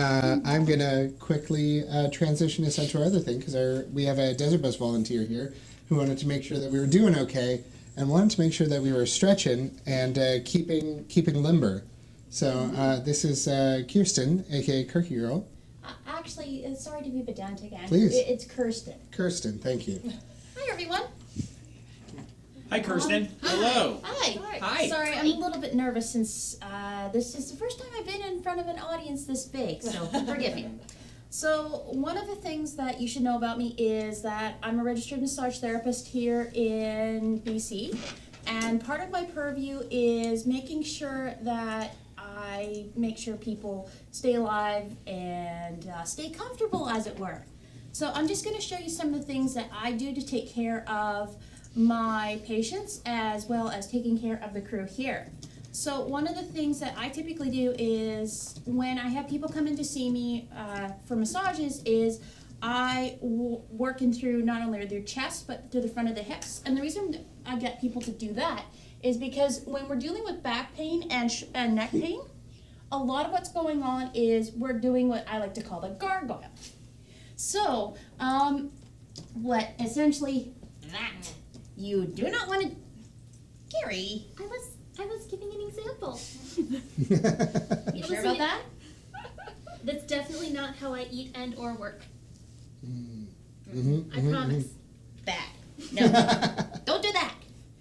I'm going to quickly transition us into our other thing because we have a Desert Bus volunteer here who wanted to make sure that we were doing okay and wanted to make sure that we were stretching and keeping limber. So this is Kirsten, a.k.a. Kirkygirl. Actually, sorry to be pedantic again. Please. It's Kirsten. Kirsten, thank you. Hi, everyone. Hi, Kirsten. Hello. Hi. Hi. Sorry, I'm a little bit nervous since this is the first time I've been in front of an audience this big, so forgive me. So one of the things that you should know about me is that I'm a registered massage therapist here in BC, and part of my purview is making sure that I make sure people stay alive and stay comfortable, as it were. So I'm just going to show you some of the things that I do to take care of my patients as well as taking care of the crew here. So one of the things that I typically do is when I have people come in to see me for massages is I working through not only their chest but through the front of the hips. And the reason I get people to do that is because when we're dealing with back pain and neck pain, a lot of what's going on is we're doing what I like to call the gargoyle. So what essentially that you do not want to, Gary. I was giving an example. You sure about that? That's definitely not how I eat and or work. Mm-hmm, I promise. Bad. No. Don't do that.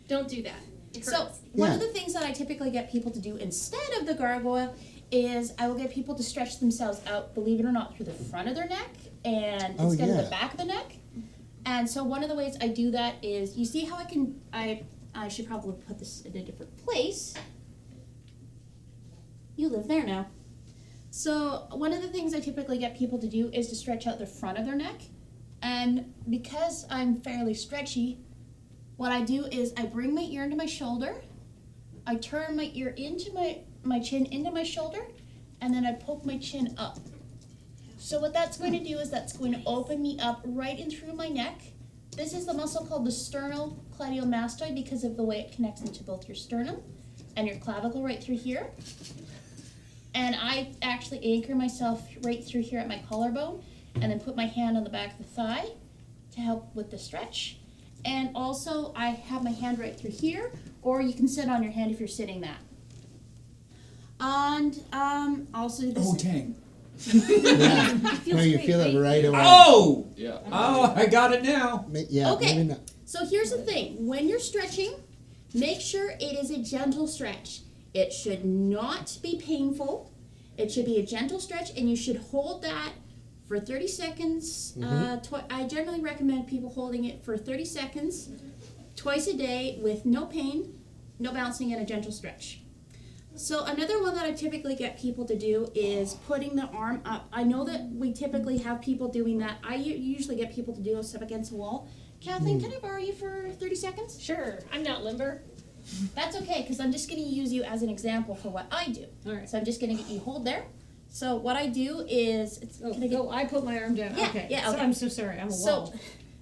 Don't do that. It So hurts. one of the things that I typically get people to do instead of the gargoyle is I will get people to stretch themselves out, believe it or not, through the front of their neck and instead of the back of the neck. And so one of the ways I do that is, you see how I should probably put this in a different place. You live there now. So one of the things I typically get people to do is to stretch out the front of their neck. And because I'm fairly stretchy, what I do is I bring my ear into my shoulder, I turn my ear into my chin into my shoulder, and then I poke my chin up. So what that's going to do is that's going to open me up right in through my neck. This is the muscle called the sternocleidomastoid because of the way it connects into both your sternum and your clavicle right through here. And I actually anchor myself right through here at my collarbone and then put my hand on the back of the thigh to help with the stretch. And also I have my hand right through here, or you can sit on your hand if you're sitting that. And also this. Oh, dang. Yeah. No, you feel it right away. Oh! Yeah. Oh, I got it now. Yeah, Okay. maybe not. So here's the thing. When you're stretching, make sure it is a gentle stretch. It should not be painful. It should be a gentle stretch, and you should hold that for 30 seconds. I generally recommend people holding it for 30 seconds twice a day with no pain, no bouncing, and a gentle stretch. So another one that I typically get people to do is putting the arm up. I know that we typically have people doing that. I usually get people to do a step against the wall. Kathleen, can I borrow you for 30 seconds? Sure. I'm not limber. That's okay, because I'm just going to use you as an example for what I do. All right. So I'm just going to get you hold there. So what I do is, I put my arm down. Yeah, okay. yeah, So okay. I'm so sorry. I'm a wall.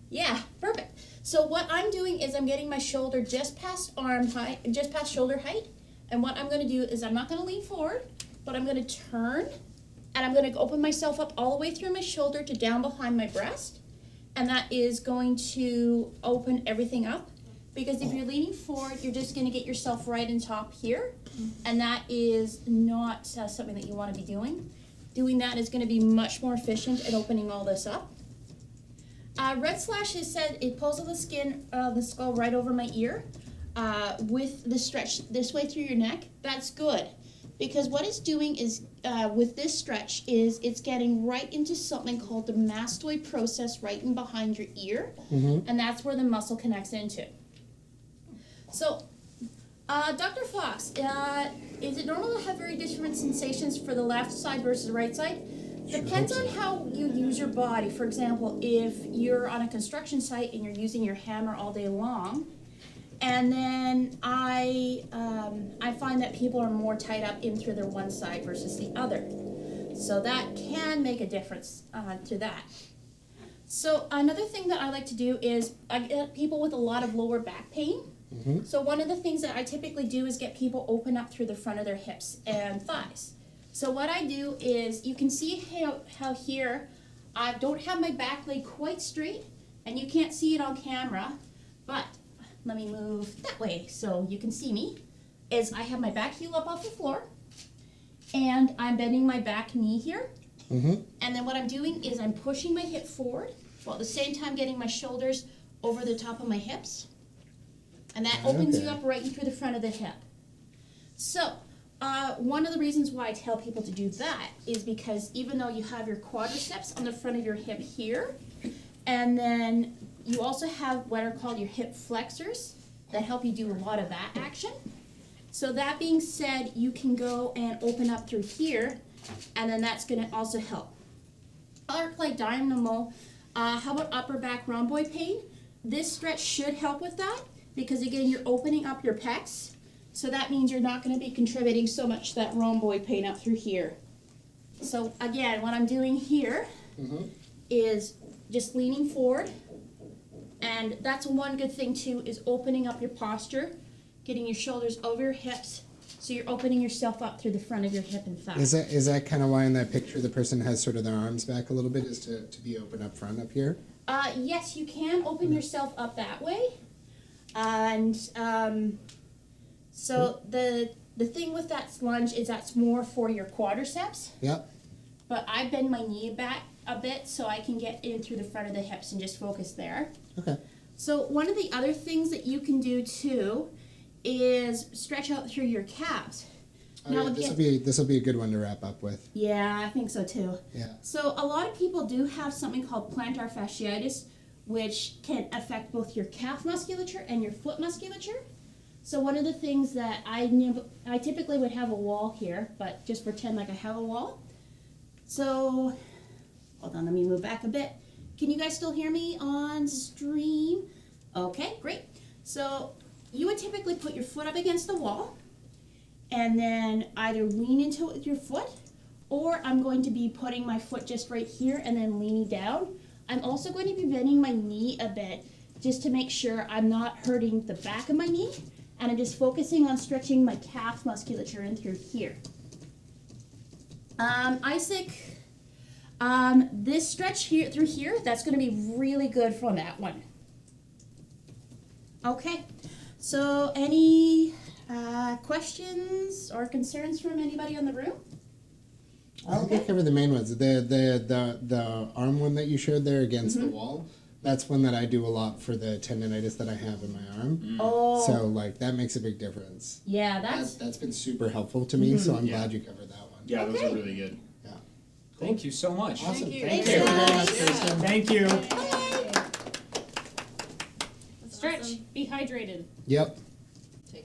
Yeah, perfect. So what I'm doing is I'm getting my shoulder just past arm height, just past shoulder height. And what I'm going to do is I'm not going to lean forward, but I'm going to turn, and I'm going to open myself up all the way through my shoulder to down behind my breast. And that is going to open everything up. Because if you're leaning forward, you're just going to get yourself right in top here. And that is not something that you want to be doing. Doing that is going to be much more efficient at opening all this up. Red Slash has said it pulls the skin of the skull right over my ear with the stretch this way through your neck. That's good. Because what it's doing is, with this stretch, is it's getting right into something called the mastoid process right in behind your ear. And that's where the muscle connects into. So, Dr. Fox, is it normal to have very different sensations for the left side versus the right side? Depends on how you use your body. For example, if you're on a construction site and you're using your hammer all day long, and then I find that people are more tied up in through their one side versus the other. So that can make a difference to that. So another thing that I like to do is I get people with a lot of lower back pain. So one of the things that I typically do is get people open up through the front of their hips and thighs. So what I do is, you can see how here, I don't have my back leg quite straight, and you can't see it on camera, but let me move that way so you can see me, is I have my back heel up off the floor, and I'm bending my back knee here, and then what I'm doing is I'm pushing my hip forward, while at the same time getting my shoulders over the top of my hips, and that opens you up right through the front of the hip. So, one of the reasons why I tell people to do that is because even though you have your quadriceps on the front of your hip here, and then you also have what are called your hip flexors that help you do a lot of that action. So that being said, you can go and open up through here, and then that's going to also help. Arc like dynamo. How about upper back rhomboid pain? This stretch should help with that because again, you're opening up your pecs. So that means you're not going to be contributing so much to that rhomboid pain up through here. So again, what I'm doing here is just leaning forward. And that's one good thing too, is opening up your posture, getting your shoulders over your hips, so you're opening yourself up through the front of your hip and thigh. Is that kind of why in that picture the person has sort of their arms back a little bit, is to be open up front up here? Yes, you can open yourself up that way. And so the thing with that lunge is that's more for your quadriceps. Yep. But I bend my knee back a bit so I can get in through the front of the hips and just focus there. Okay. So one of the other things that you can do too is stretch out through your calves. Now This again, will be a good one to wrap up with. yeah, I think so too. Yeah. So a lot of people do have something called plantar fasciitis, which can affect both your calf musculature and your foot musculature. So one of the things that I typically would have a wall here, but just pretend like I have a wall. So, hold on, let me move back a bit. Can you guys still hear me on stream? Okay, great. So you would typically put your foot up against the wall and then either lean into it with your foot, or I'm going to be putting my foot just right here and then leaning down. I'm also going to be bending my knee a bit just to make sure I'm not hurting the back of my knee, and I'm just focusing on stretching my calf musculature in through here. Isaac, this stretch here through here, that's going to be really good for that one. Okay, so any questions or concerns from anybody in the room? I think I covered the main ones. The arm one that you showed there against the wall, that's one that I do a lot for the tendonitis that I have in my arm. Oh. So like that makes a big difference. Yeah, That's been super helpful to me, so I'm glad you covered that one. Yeah, those are really good. Yeah. Thank you so much. Awesome. you. Thank Thanks, you very much, guys. Kirsten. Thank you. Stretch. Be hydrated. Yep.